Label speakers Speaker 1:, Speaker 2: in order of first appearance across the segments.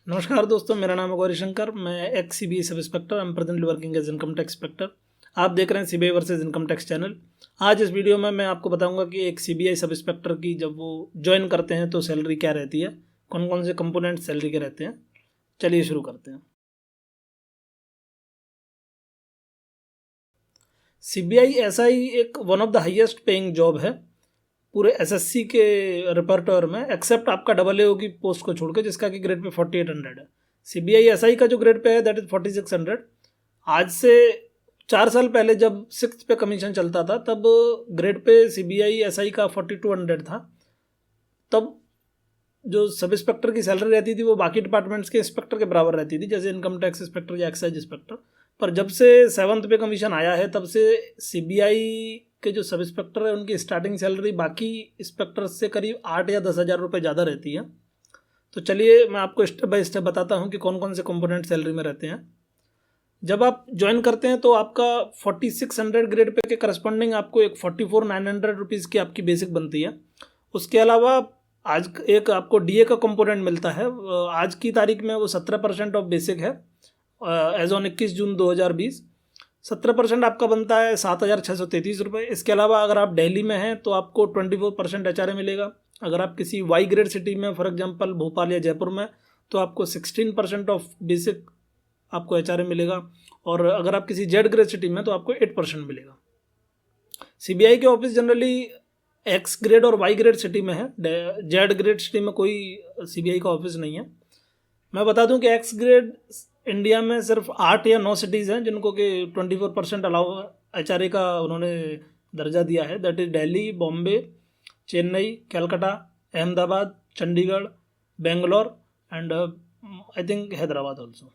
Speaker 1: नमस्कार दोस्तों, मेरा नाम है गौरी शंकर। मैं ex CBI sub inspector, I am presently working as income tax inspector. आप देख रहे हैं CBI versus income tax channel. आज इस वीडियो में मैं आपको बताऊंगा कि एक सीबीआई सब इंस्पेक्टर की जब वो ज्वाइन करते हैं तो सैलरी क्या रहती है, कौन कौन से कंपोनेंट सैलरी के रहते हैं। चलिए शुरू करते हैं। सीबीआई एसआई एक one of the highest paying job है पूरे एसएससी के रिपर्टोर में, एक्सेप्ट आपका डबल ए की पोस्ट को छोड़ के, जिसका कि ग्रेड पे 4800 है। सीबीआई एसआई का जो ग्रेड पे है दैट इज 4600। आज से 4 साल पहले जब 6th पे कमीशन चलता था तब ग्रेड पे सीबीआई एसआई का 4200 था। तब जो सब इंस्पेक्टर की सैलरी रहती थी वो बाकी डिपार्टमेंट्स के इंस्पेक्टर के बराबर रहती थी, जैसे इनकम टैक्स इंस्पेक्टर या एक्साइज इंस्पेक्टर। पर जब से 7th पे कमीशन आया है तब से सीबीआई के जो सब इंस्पेक्टर है उनकी स्टार्टिंग सैलरी बाकी इंस्पेक्टर्स से करीब 8 या 10 हज़ार रुपये ज़्यादा रहती है। तो चलिए मैं आपको स्टेप बाय स्टेप बताता हूँ कि कौन कौन से कंपोनेंट सैलरी में रहते हैं। जब आप ज्वाइन करते हैं तो आपका 4600 ग्रेड पे के करस्पॉन्डिंग आपको एक 44,900 रुपीज़ की आपकी बेसिक बनती है। उसके अलावा आज एक आपको डीए का कंपोनेंट मिलता है। आज की तारीख में वो 17% ऑफ बेसिक है। एज ऑन 21 जून 2020 17% आपका बनता है 7,633 रुपये। इसके अलावा अगर आप दिल्ली में हैं तो आपको 24% एचआरए मिलेगा। अगर आप किसी वाई ग्रेड सिटी में, फॉर एग्जांपल भोपाल या जयपुर में, तो आपको 16% ऑफ बेसिक आपको एचआरए मिलेगा। और अगर आप किसी जेड ग्रेड सिटी में तो आपको 8% मिलेगा। सीबीआई के ऑफिस जनरली एक्स ग्रेड और वाई ग्रेड सिटी में है। जेड ग्रेड सिटी में कोई सीबीआई का ऑफिस नहीं है। मैं बता दूं कि एक्स ग्रेड इंडिया में सिर्फ 8 या 9 सिटीज़ हैं जिनको कि 24% अलाउ एचआरए का उन्होंने दर्जा दिया है। That is Delhi, Bombay, Chennai, Calcutta, Ahmedabad, Chandigarh, Bangalore and I think Hyderabad also.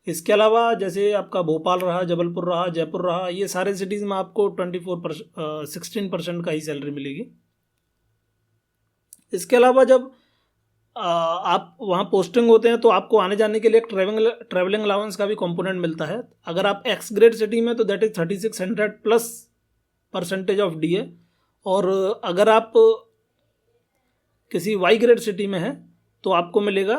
Speaker 1: इसके अलावा जैसे आपका भोपाल रहा, जबलपुर रहा, जयपुर रहा, ये सारे सिटीज़ में आपको 16% का ही सैलरी मिलेगी। इसके अलावा जब आप वहाँ पोस्टिंग होते हैं तो आपको आने जाने के लिए एक ट्रैवलिंग अलाउंस का भी कंपोनेंट मिलता है। अगर आप एक्स ग्रेड सिटी में तो that is 3600 plus % of DA. और अगर आप किसी वाई ग्रेड सिटी में हैं तो आपको मिलेगा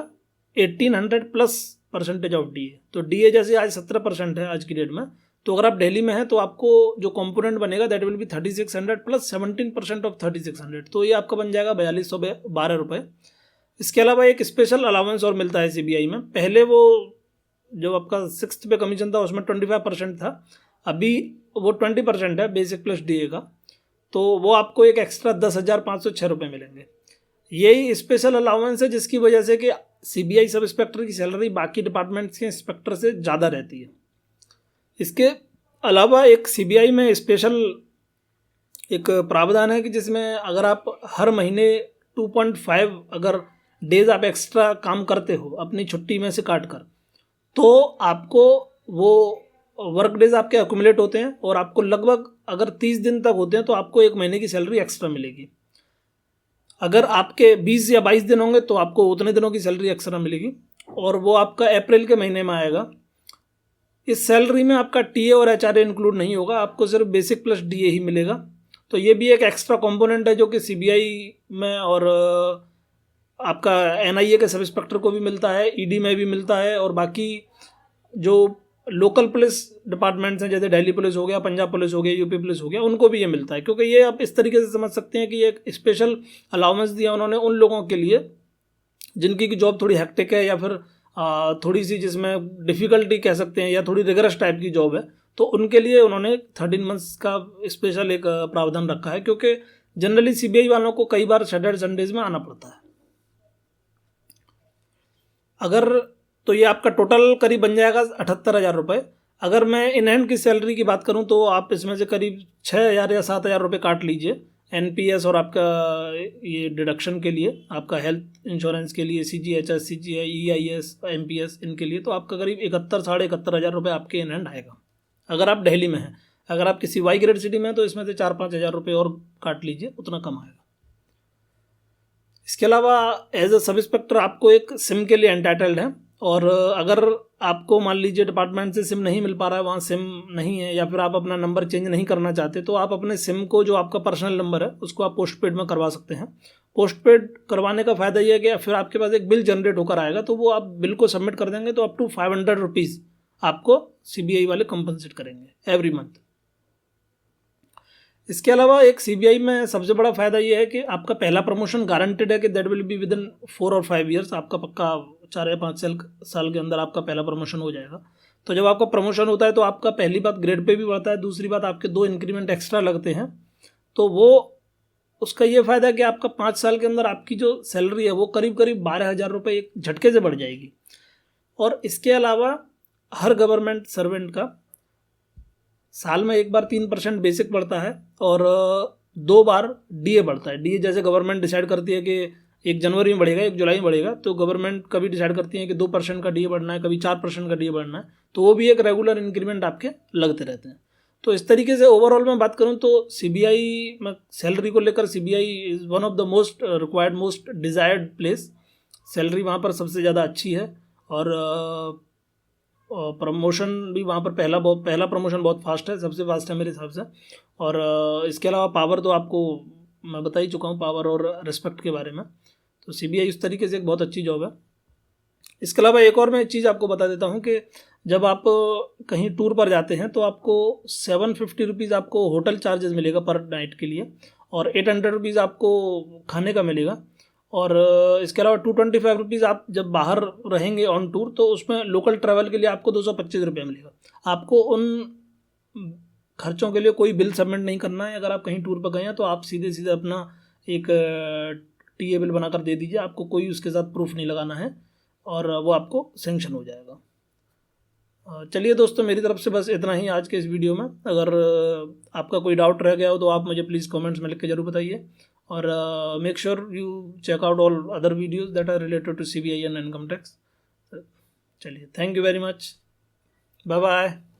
Speaker 1: 1800 प्लस % ऑफ डीए। तो डीए जैसे आज 17% है आज की डेट में, तो अगर आप दिल्ली में हैं तो आपको जो कंपोनेंट बनेगा that will be 3600 plus 17% of 3600। तो ये आपका बन जाएगा 4212 रुपये। इसके अलावा एक स्पेशल अलाउंस और मिलता है सीबीआई में। पहले वो जो आपका 6th पे कमीशन था उसमें 25% था, अभी वो 20% है बेसिक प्लस डीए का। तो वो आपको एक एक्स्ट्रा 10,506 रुपये मिलेंगे। यही स्पेशल अलाउंस है जिसकी वजह से कि सीबीआई सब इंस्पेक्टर की सैलरी बाकी डिपार्टमेंट्स के इंस्पेक्टर से ज़्यादा रहती है। इसके अलावा एक सीबीआई में स्पेशल एक प्रावधान है कि जिसमें अगर आप हर महीने 2.5 अगर डेज आप एक्स्ट्रा काम करते हो अपनी छुट्टी में से काट कर, तो आपको वो वर्क डेज आपके अक्यूमुलेट होते हैं और आपको लगभग अगर 30 दिन तक होते हैं तो आपको एक महीने की सैलरी एक्स्ट्रा मिलेगी। अगर आपके 20 या 22 दिन होंगे तो आपको उतने दिनों की सैलरी एक्स्ट्रा मिलेगी और वो आपका अप्रैल के महीने में आएगा। इस सैलरी में आपका टीए और एचआरए इंक्लूड नहीं होगा, आपको सिर्फ बेसिक प्लस डीए ही मिलेगा। तो ये भी एक एक्स्ट्रा कंपोनेंट है जो कि सीबीआई में और आपका एनआईए के सब इंस्पेक्टर को भी मिलता है, ईडी में भी मिलता है, और बाकी जो लोकल पुलिस डिपार्टमेंट्स हैं जैसे दिल्ली पुलिस हो गया, पंजाब पुलिस हो गया, यूपी पुलिस हो गया, उनको भी ये मिलता है। क्योंकि ये आप इस तरीके से समझ सकते हैं कि ये एक स्पेशल अलाउंस दिया उन्होंने उन लोगों के लिए जिनकी की जॉब थोड़ी हेक्टिक है या फिर थोड़ी सी जिसमें डिफ़िकल्टी कह सकते हैं या थोड़ी रिगरस टाइप की जॉब है, तो उनके लिए उन्होंने 13 मंथ्स का स्पेशल एक प्रावधान रखा है। क्योंकि जनरली सीबीआई वालों को कई बार सैटरडे संडेज में आना पड़ता है। अगर तो ये आपका टोटल करीब बन जाएगा 78,000 रुपये। अगर मैं इन हैंड की सैलरी की बात करूं तो आप इसमें से करीब 6,000 या 7,000 रुपये काट लीजिए एनपीएस और आपका ये डिडक्शन के लिए, आपका हेल्थ इंश्योरेंस के लिए, सीजीएचएस, सीजीआई, ईआईएस, एमपीएस, इनके लिए, तो आपका करीब 71 साढ़े 71,000 रुपये आपके इन हैंड आएगा अगर आप दिल्ली में हैं। अगर आप किसी वाई ग्रेड सिटी में हैं तो इसमें से 4-5 हज़ार रुपये और काट लीजिए, उतना कम आएगा। इसके अलावा एज अ सब इंस्पेक्टर आपको एक सिम के लिए एंटाइटल्ड है, और अगर आपको मान लीजिए डिपार्टमेंट से सिम नहीं मिल पा रहा है, वहाँ सिम नहीं है, या फिर आप अपना नंबर चेंज नहीं करना चाहते, तो आप अपने सिम को, जो आपका पर्सनल नंबर है, उसको आप पोस्ट पेड में करवा सकते हैं। पोस्ट पेड करवाने का फ़ायदा ये है कि फिर आपके पास एक बिल जनरेट होकर आएगा, तो वो आप बिल को सबमिट कर देंगे तो अप टू 500 रुपीज़ आपको CBI वाले कंपनसेट करेंगे एवरी मंथ। इसके अलावा एक CBI में सबसे बड़ा फ़ायदा ये है कि आपका पहला प्रमोशन गारंटेड है कि that will be with in 4 और 5 ईयर्स। आपका पक्का 4 या 5 साल के अंदर आपका पहला प्रमोशन हो जाएगा। तो जब आपका प्रमोशन होता है तो आपका पहली बात ग्रेड पे भी बढ़ता है, दूसरी बात आपके 2 इंक्रीमेंट एक्स्ट्रा लगते हैं। तो वो उसका ये फ़ायदा है कि आपका 5 साल के अंदर आपकी जो सैलरी है वो करीब करीब 12,000 रुपये एक झटके से बढ़ जाएगी। और इसके अलावा हर गवर्नमेंट सर्वेंट का साल में एक बार 3% बेसिक बढ़ता है और 2 बार DA बढ़ता है। DA जैसे गवर्नमेंट डिसाइड करती है कि 1 जनवरी में बढ़ेगा, 1 जुलाई में बढ़ेगा, तो गवर्नमेंट कभी डिसाइड करती है कि 2% का DA बढ़ना है, कभी 4% का DA बढ़ना है, तो वो भी एक रेगुलर इंक्रीमेंट आपके लगते रहते हैं। तो इस तरीके से ओवरऑल मैं बात करूं तो CBI में सैलरी को लेकर CBI is one of the most required, most desired place. Salary वहाँ पर सबसे ज़्यादा अच्छी है और प्रमोशन भी वहाँ पर पहला प्रमोशन बहुत फास्ट है, सबसे फास्ट है मेरे हिसाब से। और इसके अलावा पावर तो आपको मैं बता ही चुका हूँ, पावर और रिस्पेक्ट के बारे में। तो CBI इस तरीके से एक बहुत अच्छी जॉब है। इसके अलावा एक और मैं चीज़ आपको बता देता हूँ कि जब आप कहीं टूर पर जाते हैं तो आपको 750 रुपीज़ आपको होटल चार्जेस मिलेगा पर नाइट के लिए, और 800 रुपीज़ आपको खाने का मिलेगा। और इसके अलावा 225 रुपीज़ आप जब बाहर रहेंगे ऑन टूर तो उसमें लोकल ट्रैवल के लिए आपको 225 रुपये मिलेगा। आपको उन खर्चों के लिए कोई बिल सबमिट नहीं करना है। अगर आप कहीं टूर पर गए हैं तो आप सीधे सीधे अपना एक TA बिल बनाकर दे दीजिए, आपको कोई उसके साथ प्रूफ नहीं लगाना है और वो आपको सेंक्शन हो जाएगा। चलिए दोस्तों, मेरी तरफ से बस इतना ही आज के इस वीडियो में। अगर आपका कोई डाउट रह गया हो तो आप मुझे प्लीज़ कमेंट्स में लिख के ज़रूर बताइए, और make sure you check out all other videos that are related to CBI and income tax. चलिए, thank you very much, bye bye.